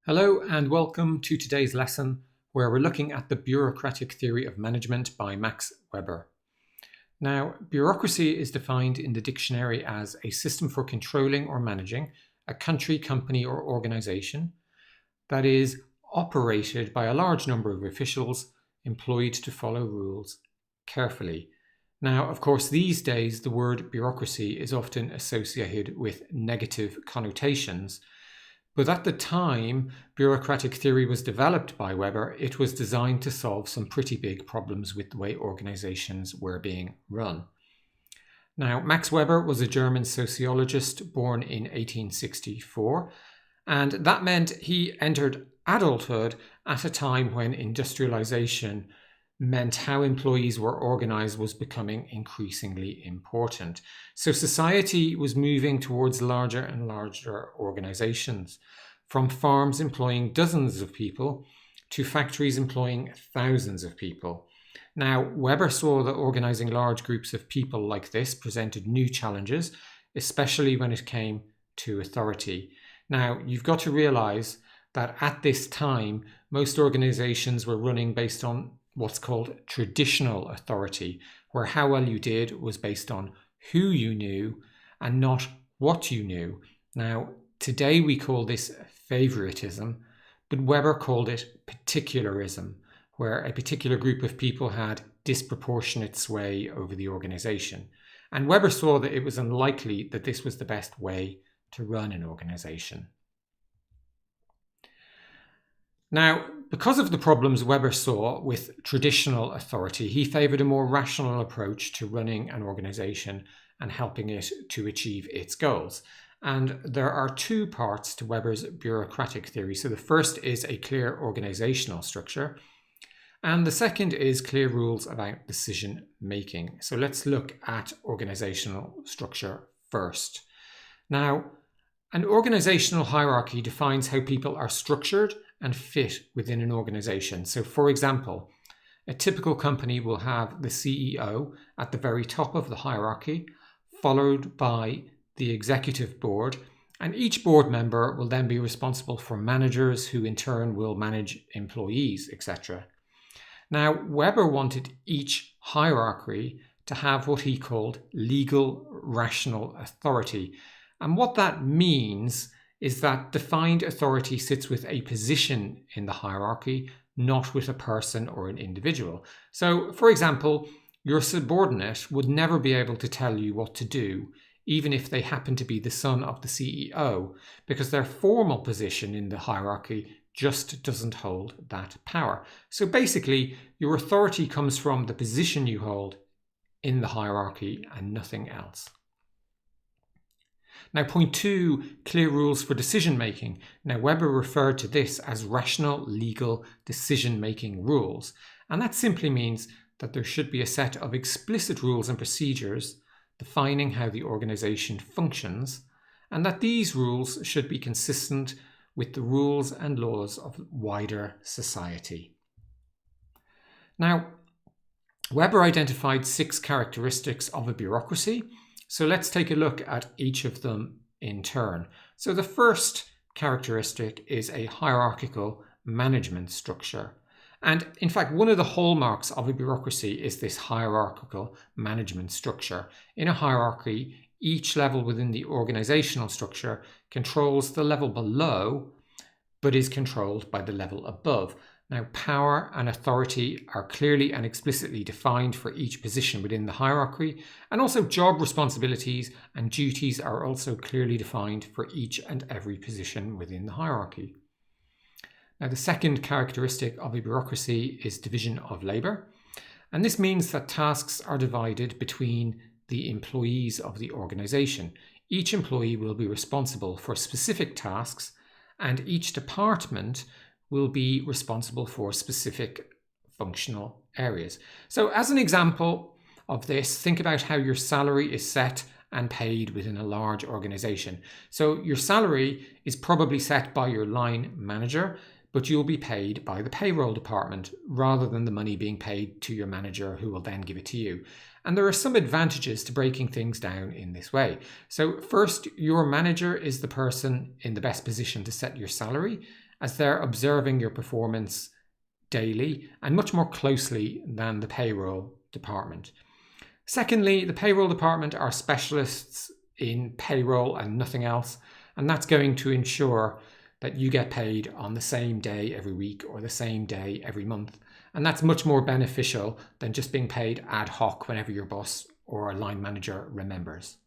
Hello and welcome to today's lesson where we're looking at the bureaucratic theory of management by Max Weber. Now, bureaucracy is defined in the dictionary as a system for controlling or managing a country, company, or organization that is operated by a large number of officials employed to follow rules carefully. Now, of course, these days the word bureaucracy is often associated with negative connotations. But at the time bureaucratic theory was developed by Weber, it was designed to solve some pretty big problems with the way organizations were being run. Now, Max Weber was a German sociologist born in 1864, and that meant he entered adulthood at a time when industrialization meant how employees were organized was becoming increasingly important. So society was moving towards larger and larger organizations, from farms employing dozens of people to factories employing thousands of people. Now, Weber saw that organizing large groups of people like this presented new challenges, especially when it came to authority. Now, you've got to realize that at this time, most organizations were running based on what's called traditional authority, where how well you did was based on who you knew and not what you knew. Now, today we call this favoritism, but Weber called it particularism, where a particular group of people had disproportionate sway over the organization. And Weber saw that it was unlikely that this was the best way to run an organization. Now, because of the problems Weber saw with traditional authority, he favored a more rational approach to running an organization and helping it to achieve its goals. And there are two parts to Weber's bureaucratic theory. So the first is a clear organizational structure, and the second is clear rules about decision making. So let's look at organizational structure first. Now, an organizational hierarchy defines how people are structured and fit within an organization. So for example, a typical company will have the CEO at the very top of the hierarchy, followed by the executive board, and each board member will then be responsible for managers who in turn will manage employees, etc. Now, Weber wanted each hierarchy to have what he called legal rational authority. And what that means is that defined authority sits with a position in the hierarchy, not with a person or an individual. So, for example, your subordinate would never be able to tell you what to do, even if they happen to be the son of the CEO, because their formal position in the hierarchy just doesn't hold that power. So basically, your authority comes from the position you hold in the hierarchy and nothing else. Now, point two, clear rules for decision making. Now, Weber referred to this as rational legal decision making rules. And that simply means that there should be a set of explicit rules and procedures defining how the organization functions, and that these rules should be consistent with the rules and laws of wider society. Now, Weber identified 6 characteristics of a bureaucracy. So let's take a look at each of them in turn. So the first characteristic is a hierarchical management structure. And in fact, one of the hallmarks of a bureaucracy is this hierarchical management structure. In a hierarchy, each level within the organizational structure controls the level below, but is controlled by the level above. Now, power and authority are clearly and explicitly defined for each position within the hierarchy, and also job responsibilities and duties are also clearly defined for each and every position within the hierarchy. Now, the second characteristic of a bureaucracy is division of labor, and this means that tasks are divided between the employees of the organization. Each employee will be responsible for specific tasks, and each department will be responsible for specific functional areas. So as an example of this, think about how your salary is set and paid within a large organization. So your salary is probably set by your line manager, but you'll be paid by the payroll department rather than the money being paid to your manager who will then give it to you. And there are some advantages to breaking things down in this way. So first, your manager is the person in the best position to set your salary, as they're observing your performance daily and much more closely than the payroll department. Secondly, the payroll department are specialists in payroll and nothing else, and that's going to ensure that you get paid on the same day every week or the same day every month. And that's much more beneficial than just being paid ad hoc whenever your boss or a line manager remembers.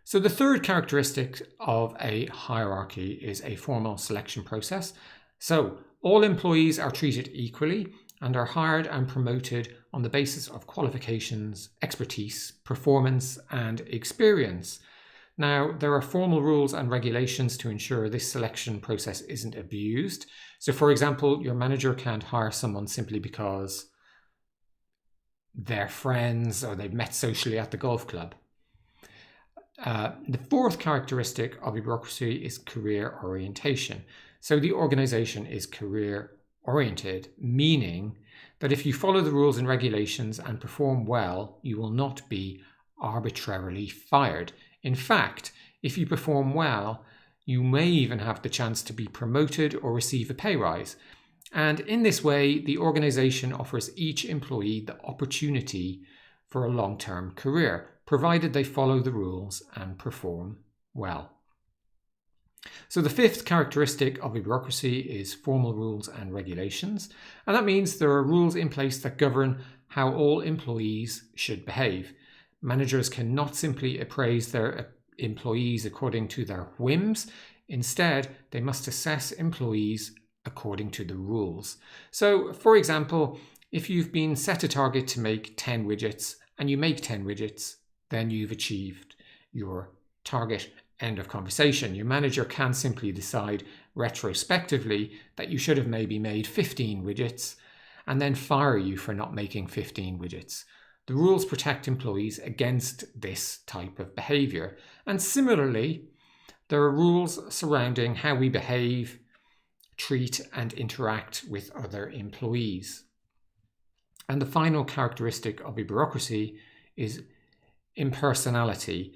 So the third characteristic of a hierarchy is a formal selection process. So all employees are treated equally and are hired and promoted on the basis of qualifications, expertise, performance, and experience. Now, there are formal rules and regulations to ensure this selection process isn't abused. So, for example, your manager can't hire someone simply because they're friends or they've met socially at the golf club. The fourth characteristic of a bureaucracy is career orientation. So the organization is career oriented, meaning that if you follow the rules and regulations and perform well, you will not be arbitrarily fired. In fact, if you perform well, you may even have the chance to be promoted or receive a pay rise. And in this way, the organization offers each employee the opportunity for a long-term career, provided they follow the rules and perform well. So the fifth characteristic of a bureaucracy is formal rules and regulations. And that means there are rules in place that govern how all employees should behave. Managers cannot simply appraise their employees according to their whims. Instead, they must assess employees according to the rules. So, for example, if you've been set a target to make 10 widgets and you make 10 widgets, then you've achieved your target. End of conversation. Your manager can simply decide retrospectively that you should have maybe made 15 widgets and then fire you for not making 15 widgets. The rules protect employees against this type of behavior. And similarly, there are rules surrounding how we behave, treat, and interact with other employees. And the final characteristic of a bureaucracy is impersonality.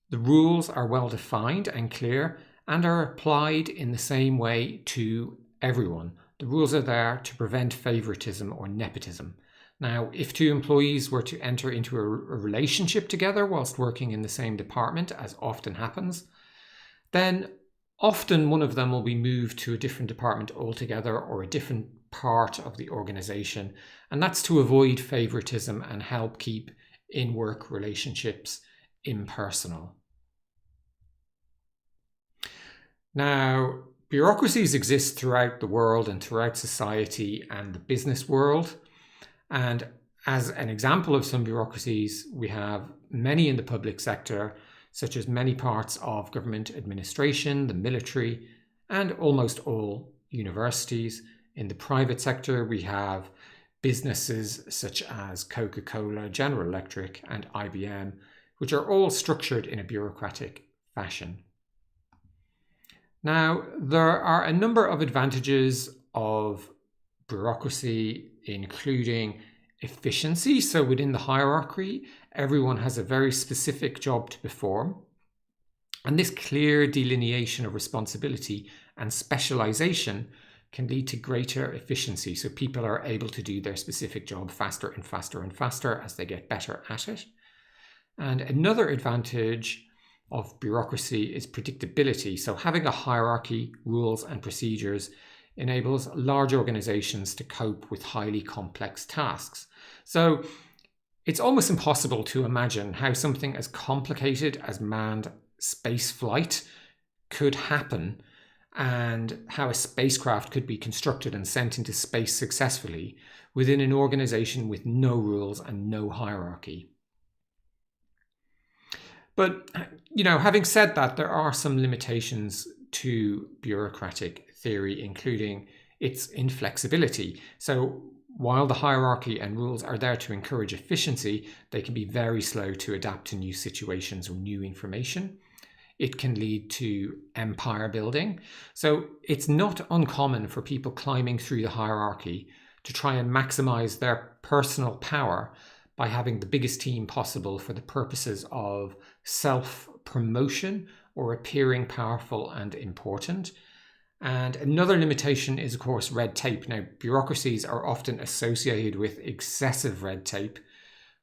The rules are well defined and clear and are applied in the same way to everyone. The rules are there to prevent favoritism or nepotism. Now, if two employees were to enter into a relationship together whilst working in the same department, as often happens, then often one of them will be moved to a different department altogether or a different part of the organization. And that's to avoid favoritism and help keep in-work relationships impersonal. Now, bureaucracies exist throughout the world and throughout society and the business world. And as an example of some bureaucracies, we have many in the public sector, such as many parts of government administration, the military, and almost all universities. In the private sector, we have businesses such as Coca-Cola, General Electric, and IBM, which are all structured in a bureaucratic fashion. Now, there are a number of advantages of bureaucracy, including efficiency. So within the hierarchy, everyone has a very specific job to perform. And this clear delineation of responsibility and specialization can lead to greater efficiency. So people are able to do their specific job faster and faster and faster as they get better at it. And another advantage of bureaucracy is predictability. So having a hierarchy, rules, and procedures enables large organizations to cope with highly complex tasks. So it's almost impossible to imagine how something as complicated as manned space flight could happen and how a spacecraft could be constructed and sent into space successfully within an organization with no rules and no hierarchy. But, having said that, there are some limitations to bureaucratic theory, including its inflexibility. So while the hierarchy and rules are there to encourage efficiency, they can be very slow to adapt to new situations or new information. It can lead to empire building. So it's not uncommon for people climbing through the hierarchy to try and maximize their personal power by having the biggest team possible for the purposes of self-promotion or appearing powerful and important. And another limitation is, of course, red tape. Now, bureaucracies are often associated with excessive red tape,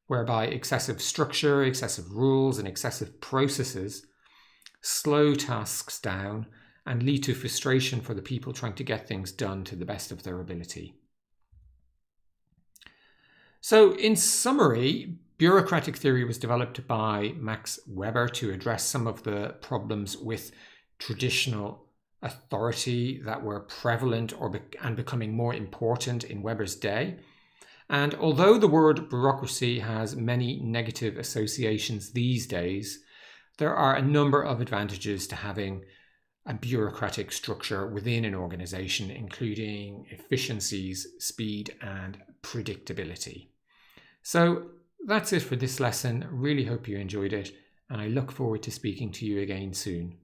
whereby excessive structure, excessive rules, and excessive processes slow tasks down and lead to frustration for the people trying to get things done to the best of their ability. So, in summary, bureaucratic theory was developed by Max Weber to address some of the problems with traditional authority that were prevalent and becoming more important in Weber's day. And although the word bureaucracy has many negative associations these days, there are a number of advantages to having a bureaucratic structure within an organization, including efficiencies, speed, and predictability. So that's it for this lesson. Really hope you enjoyed it, and I look forward to speaking to you again soon.